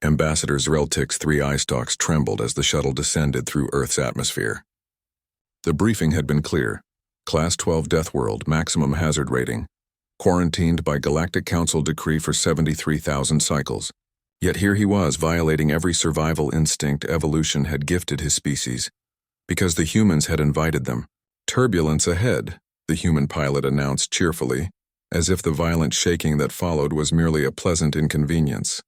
Ambassador Zreltik's 3 eye stalks trembled as the shuttle descended through Earth's atmosphere. The briefing had been clear. Class 12 Deathworld, maximum hazard rating. Quarantined by Galactic Council decree for 73,000 cycles. Yet here he was, violating every survival instinct evolution had gifted his species. Because the humans had invited them. Turbulence ahead, the human pilot announced cheerfully, as if the violent shaking that followed was merely a pleasant inconvenience.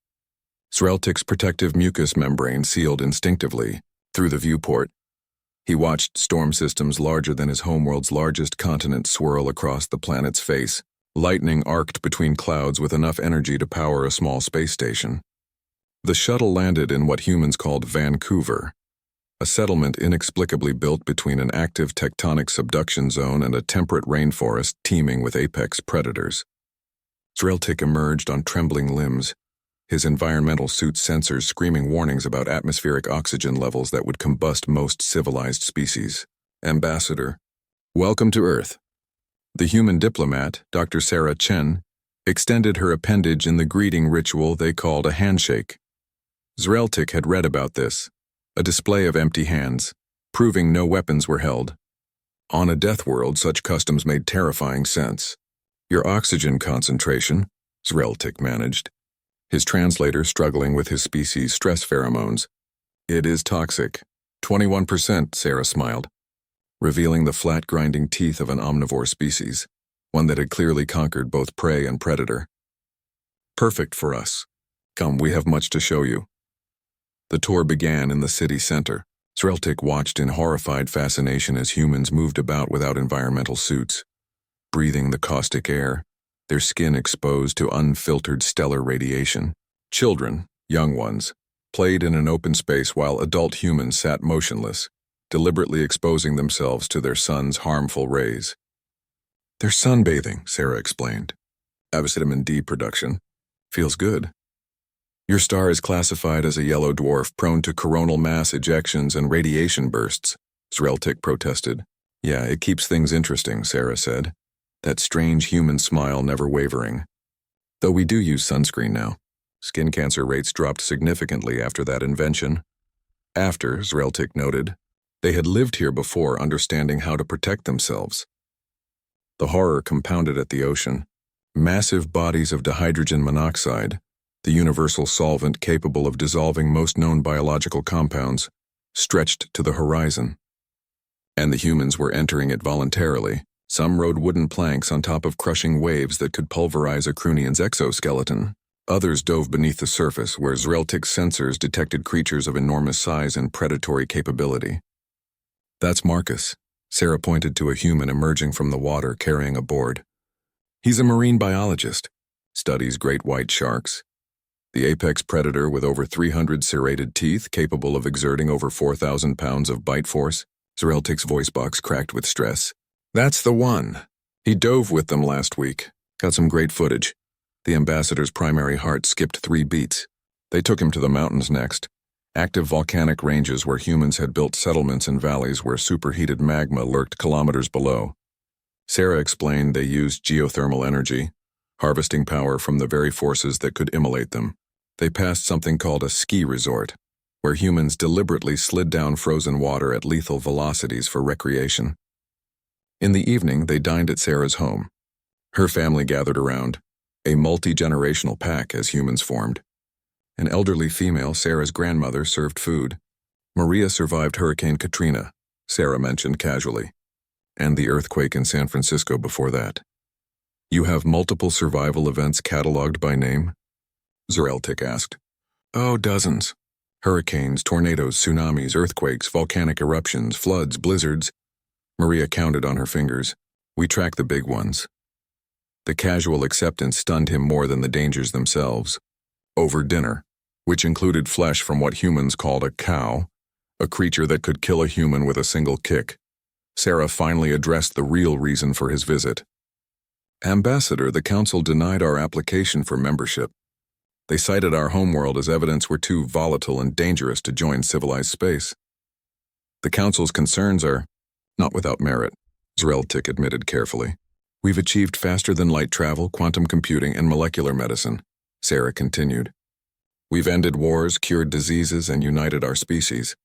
Zreltik's protective mucous membrane sealed instinctively, through the viewport. He watched storm systems larger than his homeworld's largest continent swirl across the planet's face, lightning arced between clouds with enough energy to power a small space station. The shuttle landed in what humans called Vancouver, a settlement inexplicably built between an active tectonic subduction zone and a temperate rainforest teeming with apex predators. Zreltik emerged on trembling limbs, his environmental suit's sensors screaming warnings about atmospheric oxygen levels that would combust most civilized species. Ambassador, welcome to Earth. The human diplomat, Dr. Sarah Chen, extended her appendage in the greeting ritual they called a handshake. Zreltik had read about this, a display of empty hands, proving no weapons were held. On a Deathworld, such customs made terrifying sense. Your oxygen concentration, Zreltik managed, his translator struggling with his species' stress pheromones. It is toxic. 21%, Sarah smiled, revealing the flat grinding teeth of an omnivore species, one that had clearly conquered both prey and predator. Perfect for us. Come, we have much to show you. The tour began in the city center. Zreltik watched in horrified fascination as humans moved about without environmental suits, breathing the caustic air, their skin exposed to unfiltered stellar radiation. Children, young ones, played in an open space while adult humans sat motionless, deliberately exposing themselves to their sun's harmful rays. They're sunbathing, Sarah explained. Vitamin D production. Feels good. Your star is classified as a yellow dwarf prone to coronal mass ejections and radiation bursts, Zreltik protested. Yeah, it keeps things interesting, Sarah said, that strange human smile never wavering. Though we do use sunscreen now. Skin cancer rates dropped significantly after that invention. After, Zreltik noted, they had lived here before understanding how to protect themselves. The horror compounded at the ocean. Massive bodies of dihydrogen monoxide, the universal solvent capable of dissolving most known biological compounds, stretched to the horizon. And the humans were entering it voluntarily. Some rode wooden planks on top of crushing waves that could pulverize a Krunian's exoskeleton. Others dove beneath the surface where Zreltik's sensors detected creatures of enormous size and predatory capability. That's Marcus. Sarah pointed to a human emerging from the water carrying a board. He's a marine biologist, studies great white sharks. The apex predator with over 300 serrated teeth capable of exerting over 4,000 pounds of bite force. Zreltik's voice box cracked with stress. That's the one. He dove with them last week. Got some great footage. The ambassador's primary heart skipped 3 beats. They took him to the mountains next. Active volcanic ranges where humans had built settlements and valleys where superheated magma lurked kilometers below. Sarah explained they used geothermal energy, harvesting power from the very forces that could immolate them. They passed something called a ski resort, where humans deliberately slid down frozen water at lethal velocities for recreation. In the evening, they dined at Sarah's home. Her family gathered around, a multi-generational pack as humans formed. An elderly female, Sarah's grandmother, served food. Maria survived Hurricane Katrina, Sarah mentioned casually, and the earthquake in San Francisco before that. You have multiple survival events cataloged by name? Zreltik asked. Oh, dozens. Hurricanes, tornadoes, tsunamis, earthquakes, volcanic eruptions, floods, blizzards. Maria counted on her fingers. We track the big ones. The casual acceptance stunned him more than the dangers themselves. Over dinner, which included flesh from what humans called a cow, a creature that could kill a human with a single kick, Sarah finally addressed the real reason for his visit. Ambassador, the council denied our application for membership. They cited our homeworld as evidence we're too volatile and dangerous to join civilized space. The council's concerns are not without merit, Zreltik admitted carefully. We've achieved faster-than-light travel, quantum computing, and molecular medicine, Sarah continued. We've ended wars, cured diseases, and united our species.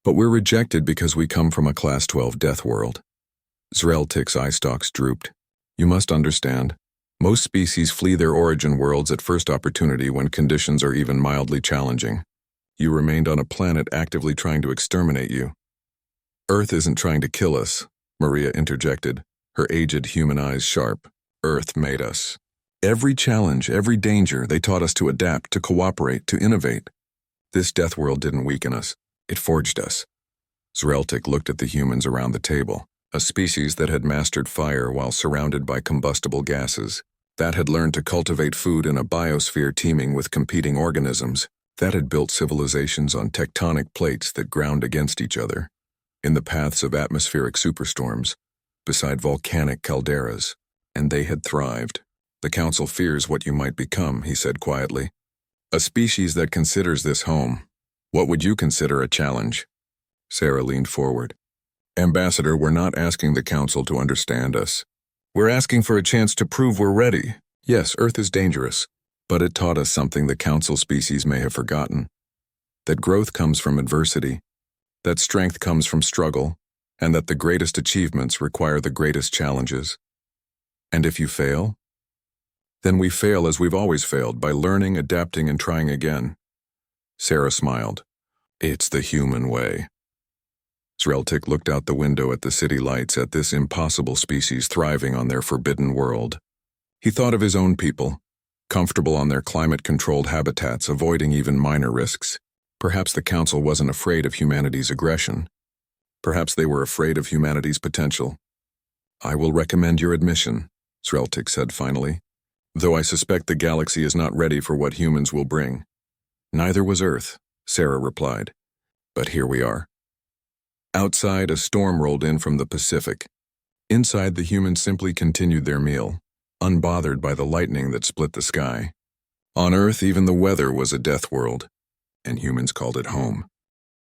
But we're rejected because we come from a Class 12 death world. Zreltik's eye stalks drooped. You must understand. Most species flee their origin worlds at first opportunity when conditions are even mildly challenging. You remained on a planet actively trying to exterminate you. Earth isn't trying to kill us, Maria interjected, her aged human eyes sharp. Earth made us. Every challenge, every danger, they taught us to adapt, to cooperate, to innovate. This death world didn't weaken us. It forged us. Zreltik looked at the humans around the table, a species that had mastered fire while surrounded by combustible gases, that had learned to cultivate food in a biosphere teeming with competing organisms, that had built civilizations on tectonic plates that ground against each other, in the paths of atmospheric superstorms, beside volcanic calderas, and they had thrived. The Council fears what you might become, he said quietly. A species that considers this home. What would you consider a challenge? Sarah leaned forward. Ambassador, we're not asking the Council to understand us. We're asking for a chance to prove we're ready. Yes, Earth is dangerous, but it taught us something the Council species may have forgotten. That growth comes from adversity, that strength comes from struggle, and that the greatest achievements require the greatest challenges. And if you fail, then we fail as we've always failed, by learning, adapting, and trying again. Sarah smiled. It's the human way. Zreltik looked out the window at the city lights, at this impossible species thriving on their forbidden world. He thought of his own people, comfortable on their climate-controlled habitats, avoiding even minor risks. Perhaps the Council wasn't afraid of humanity's aggression. Perhaps they were afraid of humanity's potential. I will recommend your admission, Zreltik said finally, though I suspect the galaxy is not ready for what humans will bring. Neither was Earth, Sarah replied. But here we are. Outside, a storm rolled in from the Pacific. Inside, the humans simply continued their meal, unbothered by the lightning that split the sky. On Earth, even the weather was a death world, and humans called it home.